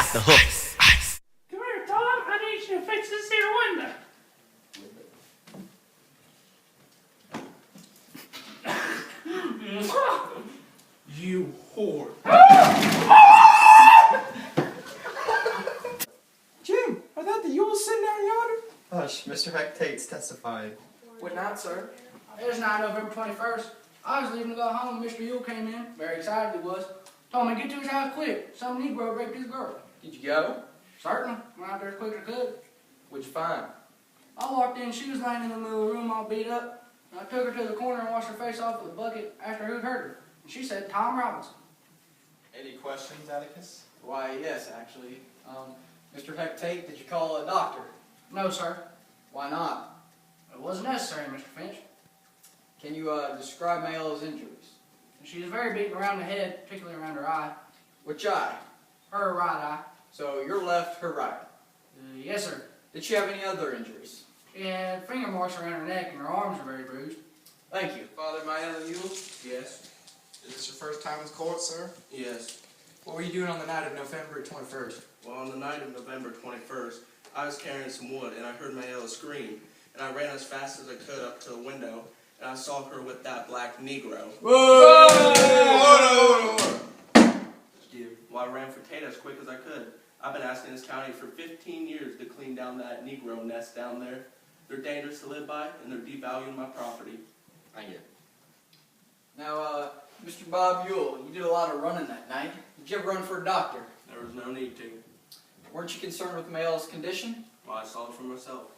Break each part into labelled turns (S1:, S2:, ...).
S1: got the hook.
S2: Come here, Tom. I need you to fix this here window.
S3: You whore.
S4: Jim, I thought that you was sitting there yonder.
S5: Hush, Mr. Heck Tate's testified.
S4: Would not, sir.
S6: It was night November 21st. I was leaving to go home when Mr. Yule came in. Very excited he was. Told me to get to his house quick. Some Negro raped his girl.
S4: Did you go?
S6: Certainly. Went out there as quick as I could.
S4: What'd you find?
S6: I walked in, she was laying in the middle of the room all beat up. I took her to the corner and washed her face off with a bucket, asked her who'd hurt her. And she said, Tom Robinson.
S5: Any questions, Atticus?
S4: Why, yes, actually. Mr. Heck Tate, did you call a doctor?
S6: No, sir.
S4: Why not?
S6: It wasn't necessary, Mr. Finch.
S4: Can you describe Mayella's injuries?
S6: She was very beaten around the head, particularly around her eye.
S4: Which eye?
S6: Her right eye.
S4: So your left, her right.
S6: Yes, sir.
S4: Did she have any other injuries?
S6: She had finger marks around her neck and her arms were very bruised.
S4: Thank you.
S3: Father Mayella Yule?
S5: Yes.
S3: Is this your first time in court, sir?
S5: Yes.
S4: What were you doing on the night of November 21st?
S5: Well, on the night of November 21st, I was carrying some wood and I heard Mayella scream. And I ran as fast as I could up to the window and I saw her with that black Negro.
S4: Whoa!
S5: Well, I ran for Tate as quick as I could. I've been asking this county for 15 years to clean down that Negro nest down there. They're dangerous to live by and they're devaluing my property.
S4: Thank you. Now, Mr. Bob Yule, you did a lot of running that night. Did you ever run for a doctor?
S5: There was no need to.
S4: Weren't you concerned with Mayella's condition?
S5: Well, I saw it for myself.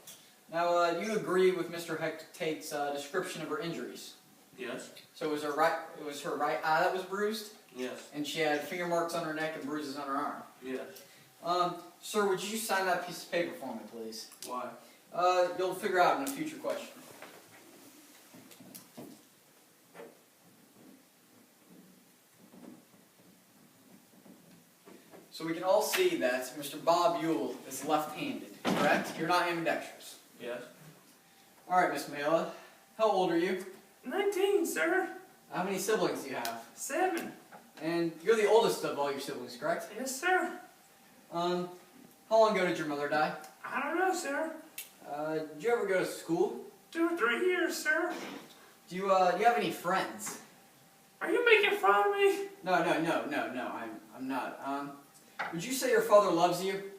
S4: Now, do you agree with Mr. Heck Tate's description of her injuries?
S5: Yes?
S4: So it was her right eye that was bruised,
S5: Yes.
S4: and she had finger marks on her neck and bruises on her arm.
S5: Yes.
S4: Sir, would you sign that piece of paper for me, please?
S5: Why?
S4: You'll figure out in a future question. So we can all see that Mr. Bob Yule is left-handed, correct? You're not ambidextrous.
S5: Yes.
S4: All right, Miss Mayella. How old are you?
S2: 19, sir.
S4: How many siblings do you have?
S2: 7.
S4: And you're the oldest of all your siblings, correct?
S2: Yes, sir.
S4: How long ago did your mother die?
S2: I don't know, sir.
S4: Did you ever go to school?
S2: 2 or 3 years, sir.
S4: Do you have any friends?
S2: Are you making fun of me?
S4: No, I'm not. Would you say your father loves you?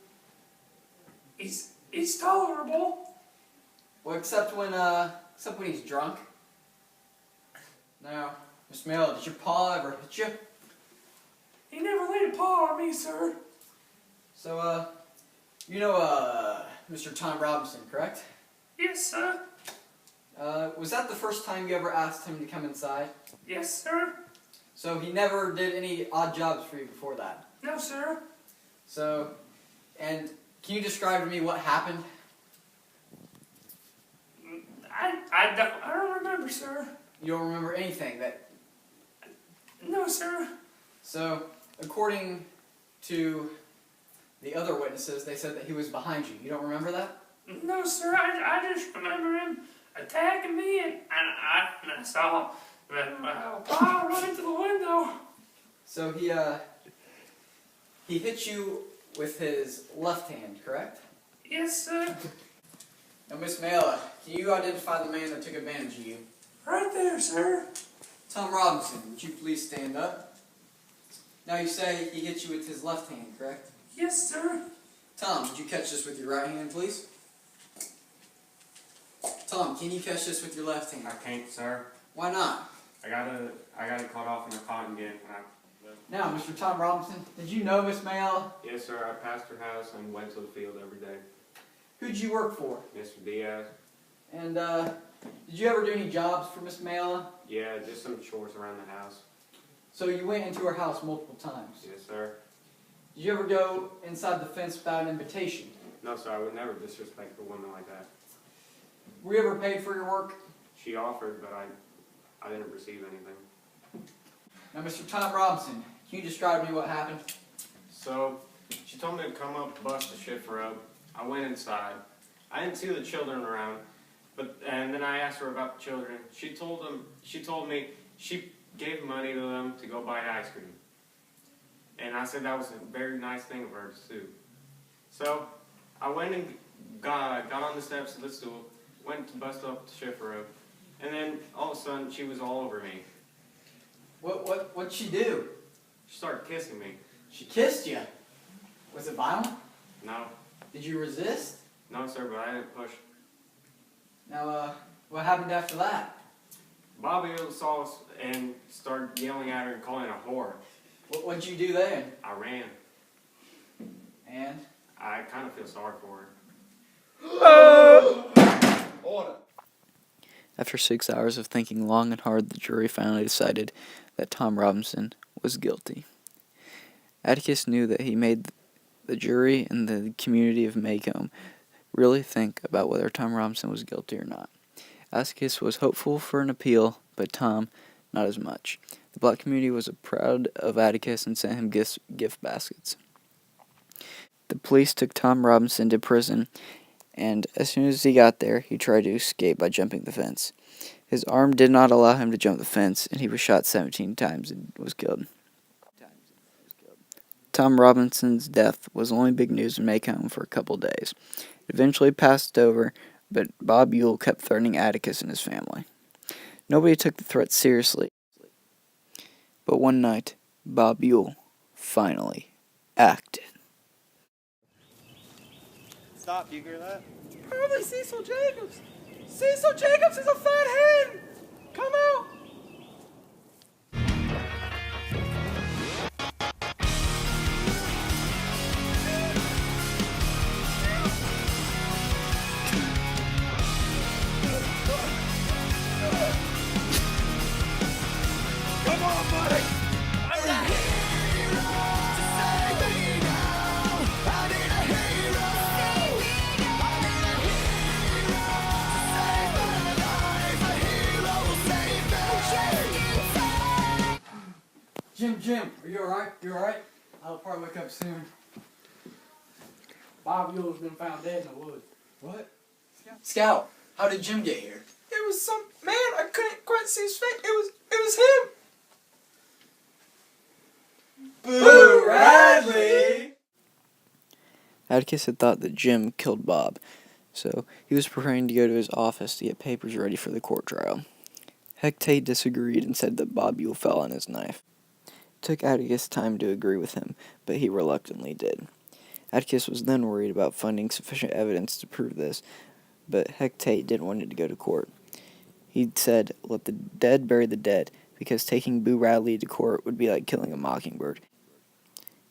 S2: He's tolerable.
S4: Well, except when he's drunk. Now, Miss Mayella, did your pa ever hit you?
S2: He never laid a paw on me, sir.
S4: So, you know, Mr. Tom Robinson, correct?
S2: Yes, sir.
S4: Was that the first time you ever asked him to come inside?
S2: Yes, sir.
S4: So he never did any odd jobs for you before that?
S2: No, sir.
S4: So, and can you describe to me what happened?
S2: I don't remember, sir.
S4: You don't remember anything that...
S2: No, sir.
S4: So, according to the other witnesses, they said that he was behind you. You don't remember that?
S2: No, sir. I just remember him attacking me, and I saw my paw run into the window.
S4: So he hit you with his left hand, correct?
S2: Yes, sir.
S4: Now, Miss Mayella, can you identify the man that took advantage of you?
S2: Right there, sir.
S4: Tom Robinson, would you please stand up? Now you say he hit you with his left hand, correct?
S2: Yes, sir.
S4: Tom, would you catch this with your right hand, please? Tom, can you catch this with your left hand?
S7: I can't, sir.
S4: Why not?
S7: I got it caught off in a cotton gin when I...
S4: Now, Mr. Tom Robinson, did you know Miss Mayella?
S7: Yes, sir. I passed her house and went to the field every day.
S4: Who'd you work for?
S7: Mr. Diaz.
S4: And, did you ever do any jobs for Miss Mayella?
S7: Yeah, just some chores around the house.
S4: So you went into her house multiple times?
S7: Yes, sir.
S4: Did you ever go inside the fence without an invitation?
S7: No, sir. I would never disrespect a woman like that.
S4: Were you ever paid for your work?
S7: She offered, but I didn't receive anything.
S4: Now, Mr. Tom Robinson, can you describe to me what happened?
S7: So, she told me to come up, bust the shift rope. I went inside. I didn't see the children around, and then I asked her about the children. She told me she gave money to them to go buy ice cream. And I said that was a very nice thing of her to do. So I went and got on the steps of the stool, went to bust up the shift rope, and then all of a sudden she was all over me.
S4: What'd she do?
S7: She started kissing me.
S4: She kissed you. Was it violent?
S7: No.
S4: Did you resist?
S7: No, sir, but I didn't push.
S4: Now, what happened after that?
S7: Bobby saw us and started yelling at her and calling her a whore.
S4: What'd you do then?
S7: I ran.
S4: And?
S7: I kind of feel sorry for her.
S3: Order.
S1: After 6 hours of thinking long and hard, the jury finally decided that Tom Robinson was guilty. Atticus knew that he made the jury and the community of Maycomb really think about whether Tom Robinson was guilty or not. Atticus was hopeful for an appeal, but Tom, not as much. The black community was proud of Atticus and sent him gift baskets. The police took Tom Robinson to prison, and as soon as he got there, he tried to escape by jumping the fence. His arm did not allow him to jump the fence, and he was shot 17 times and was killed. Tom Robinson's death was only big news in Maycomb for a couple days. It eventually passed over, but Bob Ewell kept threatening Atticus and his family. Nobody took the threat seriously. But one night, Bob Ewell finally acted.
S8: Stop, do you hear that?
S9: Probably Cecil Jacobs. Cecil Jacobs is a fat hen! Come out! Come on, buddy!
S4: Jim, are you alright? You alright? I'll probably wake up soon.
S6: Bob Ewell's been found dead in the woods.
S4: What? Scout, how did Jim get here?
S9: It was some man, I couldn't quite see his face. It was him!
S4: Boo Radley!
S1: Atticus had thought that Jim killed Bob, so he was preparing to go to his office to get papers ready for the court trial. Heck Tate disagreed and said that Bob Ewell fell on his knife. It took Atticus time to agree with him, but he reluctantly did. Atticus was then worried about finding sufficient evidence to prove this, but Heck Tate didn't want it to go to court. He said, "Let the dead bury the dead, because taking Boo Radley to court would be like killing a mockingbird."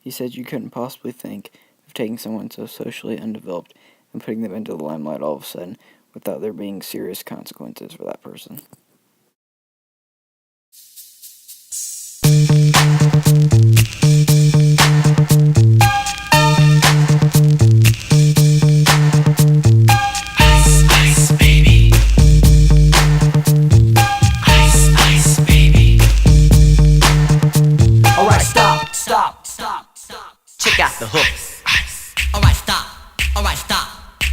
S1: He said you couldn't possibly think of taking someone so socially undeveloped and putting them into the limelight all of a sudden without there being serious consequences for that person.
S10: Check out the hooks. Alright, stop. Alright, stop.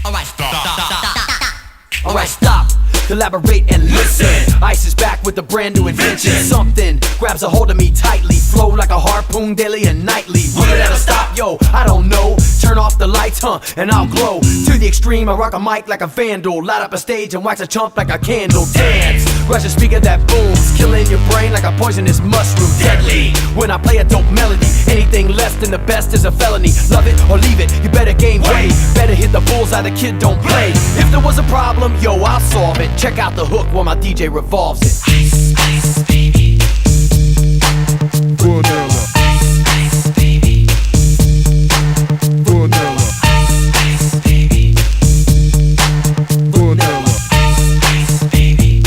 S10: Alright, stop. Alright, stop. Collaborate and listen. Ice is back with a brand new invention. Something grabs a hold of me tightly, flow like a harpoon daily and nightly. Will it ever stop? Yo, I don't know. Turn off the lights, and I'll glow. To the extreme, I rock a mic like a vandal. Light up a stage and wax a chump like a candle. Dance, rush a speaker that booms, killing your brain like a poisonous mushroom. Deadly, when I play a dope melody. Anything less than the best is a felony. Love it or leave it, you better gain weight. Better hit the bullseye, the kid don't play. If there was a problem, yo, I'll solve it. Check out the hook while my DJ revolves it. Ice, ice, baby. Vanilla. Ice, ice, baby. Vanilla. Ice, ice, baby. Vanilla. Ice, ice, baby.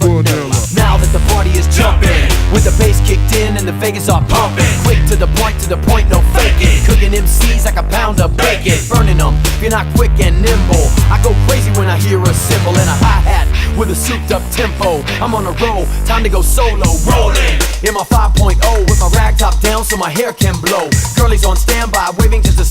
S10: Vanilla. Now that the party is jumping, with the bass kicked in and the Vegas are pumping. Quick to the point, no faking. Cooking MCs like a pound of bacon. Burning them, if you're not quick and nimble. I go crazy when I hear a cymbal and a hi-hat with a souped up tempo. I'm on a roll, time to go solo. Rolling in my 5.0 with my rag top down so my hair can blow. Girlies on standby, waving just a